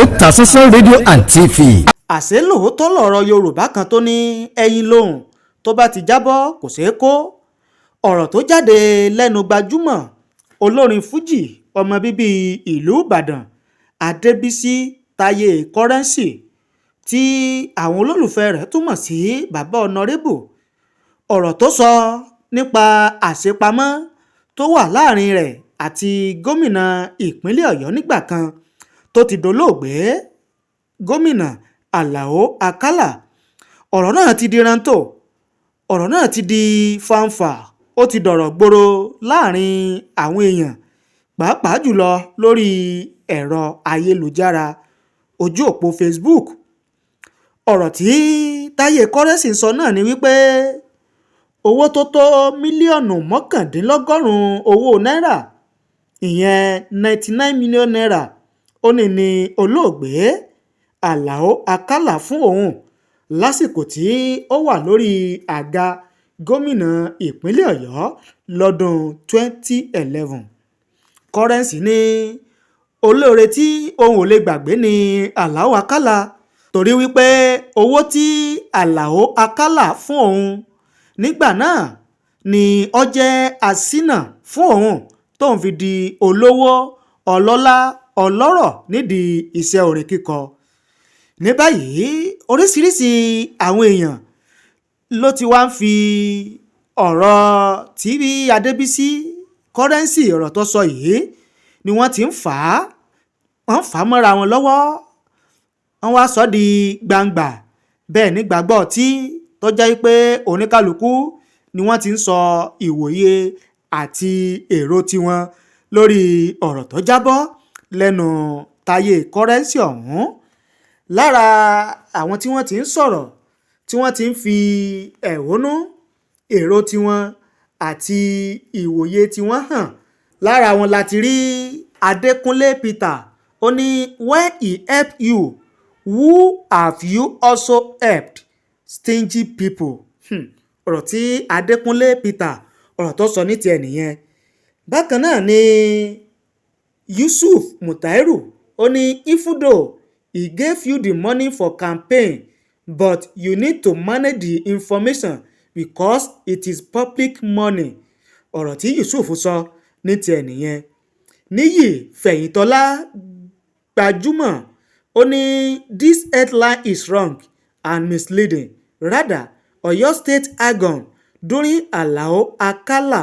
Otasansan rédíò and TV. àṣé lóòótọ́ lọ̀rọ̀ yorùbá kan tó ní ẹyin lóhùn tó bá ti jábọ́ kò ṣeé kó. ọ̀rọ̀ tó jáde lẹ́nu gbajúmọ̀ olórin fújì ọmọ bíbí ìlú ìbàdàn adébísí táyé kọ́rẹ́ǹsì tí àwọn olólùfẹ́ rẹ̀ túmọ̀ sí bàbá ọ̀nàrẹ́bù. ọ̀rọ̀ tó sọ nípa àṣepamọ́ tó wà láàrin rẹ̀ àti gómìnà ìpínlẹ̀ ọ̀yọ́ nígbà kan tó ti dolóògbé gómìnà Àlàó Akala. ọ̀rọ̀ náà ti di rántó, ọ̀rọ̀ náà ti di fàǹfà, ó ti dọ̀rọ̀ gbòòrò láàrin àwọn èèyàn pàápàá jùlọ lórí ẹ̀rọ ayélujára ojú òpó Facebook. ọ̀rọ̀ tí Taye Currency sọ náà ni wípé owó tó tó mílíọ̀nù mọ́kàndínlọ́gọ́rùn-ún owó náírà, ìyẹn 99 million naira, ó ní olóògbé Àlàó Akala fún òun lásìkò tí ó wà lórí àga gómìnà ìpínlẹ̀ ọ̀yọ́ lọ́dún 2011. Currency ní olóore tí òun ò lè gbàgbé ní Àlàó Akala torí wípé owó tí Àlàó Akala fún òun nígbà náà ni ó jẹ́ àsínà fún òun tóun fi di olówó ọlọ́lá ọlọ́rọ̀ nídìí iṣẹ́ orin kíkọ. ní báyìí oríṣiríṣi àwọn èèyàn ló ti wá ń fi ọ̀rọ̀ tí adébísí Currency ọ̀rọ̀ tó sọ yìí ni wọ́n ti ń fà á mọ́ra wọn lọ́wọ́. wọ́n wá sọ di gbangba bẹ́ẹ̀ nígbàgbọ́ tí tó jẹ́ pé oníkálukú ni wọ́n ti ń sọ ìwòye àti èrò tiwọn lórí ọ̀rọ̀ tó jábọ́ lẹ́nu Taye Currency ọ̀hún. lára àwọn tí wọ́n ti ń sọ̀rọ̀ tí wọ́n ti ń fi ẹ̀hónú èrò tiwọn àti ìwòye tiwọn hàn, lára wọn láti rí Adékúnlé Peter. ó ní when he helped you, who have you also helped? Stingy people. ọ̀rọ̀ tí Adékúnlé Peter ọ̀rọ̀ tó sọ ní tiẹ̀ nìyẹn. bákan náà ni Yusuf Mutairu ó ní even though he gave you the money for campaign, but you need to manage the information because it is public money. ọ̀rọ̀ tí Yusuf sọ ní tiẹ̀ nìyẹn. Níyì Fẹ̀yìntọ́lá gbajúmọ̀ ó ní this headline is wrong and misleading. Rather, Oyo State Agon during Àlàó Akala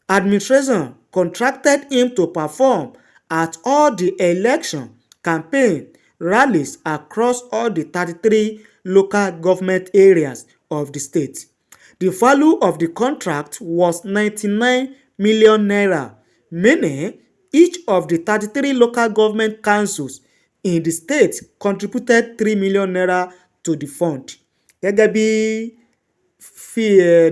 administration contracted him to perform at all the election campaign rallies across all the 33 local government areas of the state. The value of the contract was 99 million naira, meaning each of the 33 local government councils in the state contributed 3 million naira to the fund. Gẹ́gẹ́ bí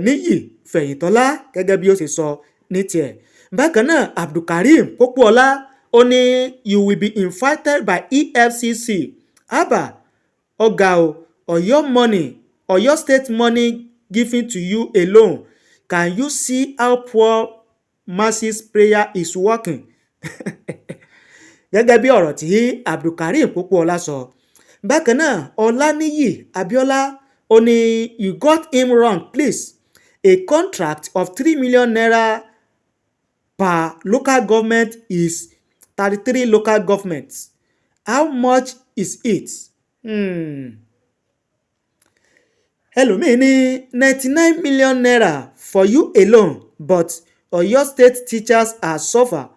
Níyì Fẹ̀yìntọ́lá gẹ́gẹ́ bí ó ṣe sọ ní tiẹ̀. bákan náà Abdulkareem Pópóọlá ó ní you will be invited by EFCC. Abba ọ̀gá o, Oyo State money given to you alone. Can you see how poor masses prayer is working? gẹ́gẹ́ bí ọ̀rọ̀ tí Abdulkareem Pópóọlá sọ. bákan náà Ọláníyì Abíọ́lá ó ní you got him wrong please. A contract of 3 million naira per local government is 33 local governments. How much is it? ẹlòmíín ní 99 million naira for you alone, but Oyo State teachers are suffer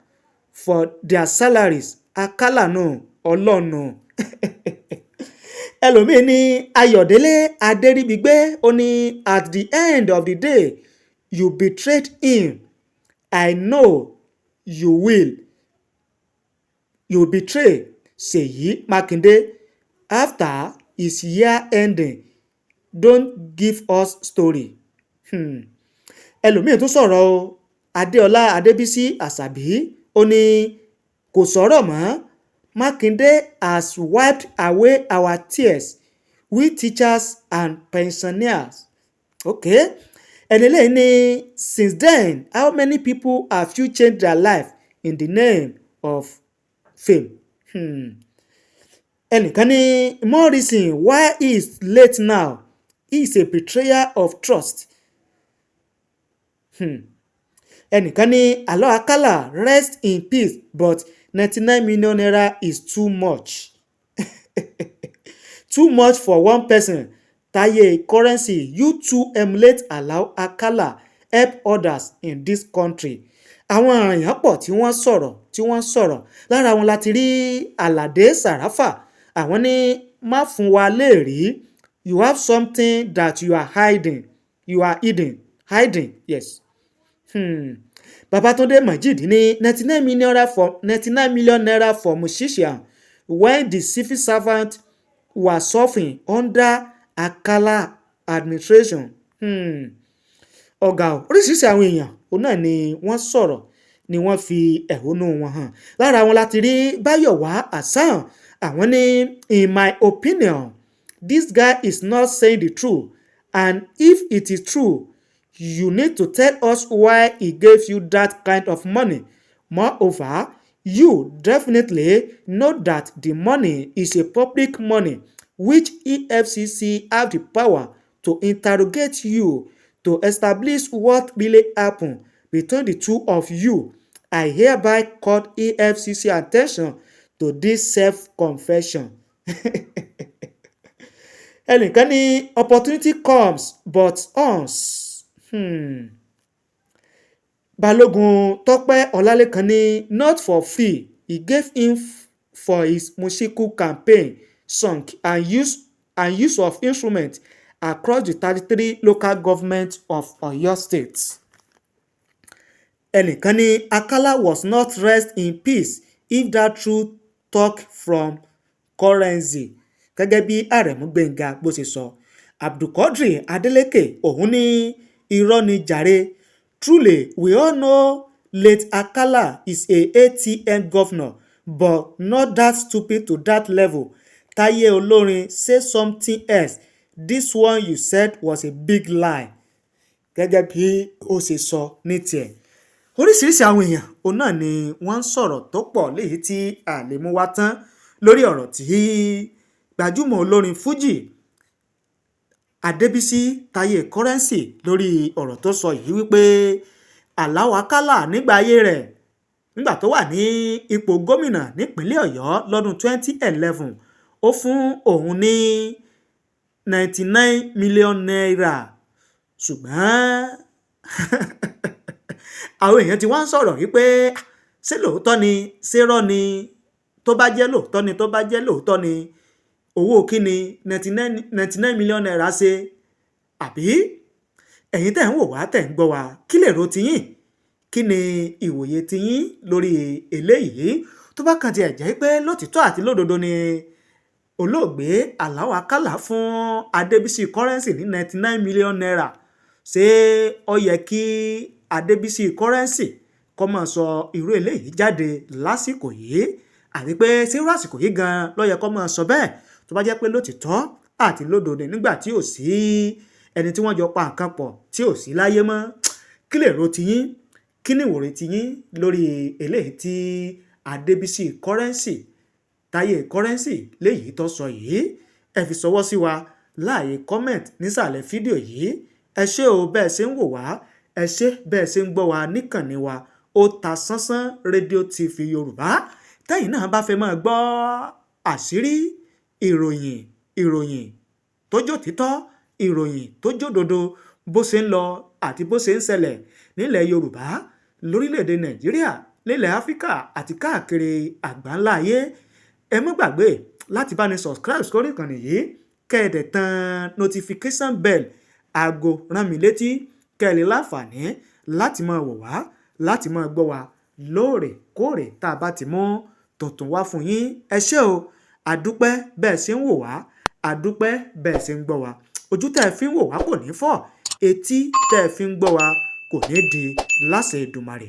for their salaries. Akala no, ọlọ́nu. ẹlòmíín ní Ayọ̀délé Adéríbigbé ó ní at the end of the day you betrayed him. I know you will. You betray Seyi Makinde after his year ending. Don't give us story. ẹlòmíín tún sọ̀rọ̀ o. Adéọlá Adébísí Àṣàbí ó ní kò sọ̀rọ̀ mọ́. Makinde has wiped away our tears, we teachers and pensioners. Okay. ẹlẹ́lẹ́yìn ní since then how many people have you changed their life in the name of fame? ẹnìkan ní more reason why he is late now, he is a betrayer of trust. ẹnìkan ní Àlàó Akala rest in peace but 99 million naira is too much. Too much for one person. Taye Currency, you too emulate Àlàó Akala, help others in this country. Àwọn èèyàn pọ̀ tí wọ́n sọ̀rọ̀ lára wọn láti rí Àlàdé Sàráfà. Àwọn ní má fún wa léèrí, you have something that you are hiding, yes. Babatunde Majid ní 99 million naira for musician when the civil servant were suffering under Akala administration. Ọ̀gá oríṣiríṣi àwọn èèyàn òun náà ni wọ́n sọ̀rọ̀ ni wọ́n fi ẹ̀hónú wọn hàn. Lára wọn láti rí Báyọ̀wá Hasan. Àwọn ní in my opinion this guy is not saying the truth, and if it is true you need to tell us why he gave you that kind of money. Moreover, you definitely know that the money is a public money which EFCC have the power to interrogate you to establish what really happened between the two of you. I hereby call EFCC attention to this self-confession. ẹnìkan ní opportunity comes but once. Balógun Tọ́pẹ́ Ọlálékan ní not for free, he gave him for his musical campaign song and use of instruments across the 33 local governments of Oyo State. ẹnìkan ní Akala was not rest in peace if that truth talk from Currency. Gẹ́gẹ́ bí Àrẹ̀mú Gbénga bó ṣe sọ. Abdulkadir Adeleke òun ní irọ́ ni jàre. Truly we all know late Akala is a ATM governor but not that stupid to that level. Taye Olórin say something else. This one you said was a big lie. Gẹ́gẹ́ bí ó ṣe sọ ní tiẹ̀. Oríṣiríṣi àwọn èèyàn òun náà ni wọ́n ń sọ̀rọ̀ tó pọ̀ léyìí tí a lè mú wá tán lórí ọ̀rọ̀ tí gbajúmọ̀ olórin Fuji Adébísí Taye Currency lórí ọ̀rọ̀ tó sọ yìí wípé Àlàó Akala nígbà ayé rẹ̀ nígbà tó wà ní ipò gómìnà nípínlẹ̀ Ọ̀yọ́ lọ́dún 2011 ó fún òun ní 99 million naira ṣùgbọ́n àwọn èèyàn ti wá ń sọ̀rọ̀ wípé ṣé lóòótọ́ ni ṣé rọ́ ni tó bá jẹ́ lóòótọ́ ni owó kíni 99 million naira ṣe àbí ẹ̀yin tẹ̀ ń wò wá tẹ̀ ń gbọ́ wa kí lè ro tiyín kí ni ìwòye tiyín lórí eléyìí tó bá kàn tiẹ̀ jẹ́ pé lótìtọ́ àti lódodo ni olóògbé Àlàó Akala fún Adébísí Currency ní 99 million naira ṣé ó yẹ kí Adébísí Currency kó máa sọ irú eléyìí jáde lásìkò yìí àti pé ṣé irú àsìkò yìí gan-an ló yẹ kó máa sọ bẹ́ẹ̀ tó bá jẹ́ pé lótìtọ́ àti lódodo nígbà tí ò sí ẹni tí wọ́n jọ pa nǹkan pọ̀ tí ò sí láyé mọ́ kí lè ro tiyín kí ni ìwòye tiyín lórí eléyìí tí Adébísí Currency Taye Currency léyìí tó sọ yìí ẹ fi ṣọwọ́ sí wa láàyè comment nísàlẹ̀ fídíò yìí ẹ ṣé o bẹ́ẹ̀ ṣe ń wò wá ẹ ṣé bẹ́ẹ̀ ṣe ń gbọ́ wa níkànnì wa Otasansan rédíò TV Yorùbá tẹ́yìn náà bá fẹ́ máa gbọ́ àṣírí ìròyìn tó jẹ́ òtítọ́ ìròyìn tó jẹ́ òdodo bó ṣe ń lọ àti bó ṣe ń ṣẹlẹ̀ nílẹ̀ Yorùbá lórílẹ̀‐èdè Nàìjíríà nílẹ̀ Áfíríkà àti káàkiri àgbáńlá ayé ẹ má gbàgbé láti bá ní subscribe sórí ìkànnì yìí kẹ́ẹ̀dẹ̀ tan notification bell aago rán mi létí kẹ́ẹ̀lẹ́ láǹfààní láti máa wò wá láti máa gbọ́ wa lóòrèkóòrè tá a bá ti mú tuntun wá fún yín ẹ ṣé o àdúpẹ́ bẹ́ẹ̀ ṣe ń wò wá àdúpẹ́ bẹ́ẹ̀ ṣe ń gbọ́ wa ojú tẹ́ ẹ fi ń wò wá kò ní fọ́ etí tẹ́ ẹ fi ń gbọ́ wa kò ní di láṣẹ Èdùmàrè.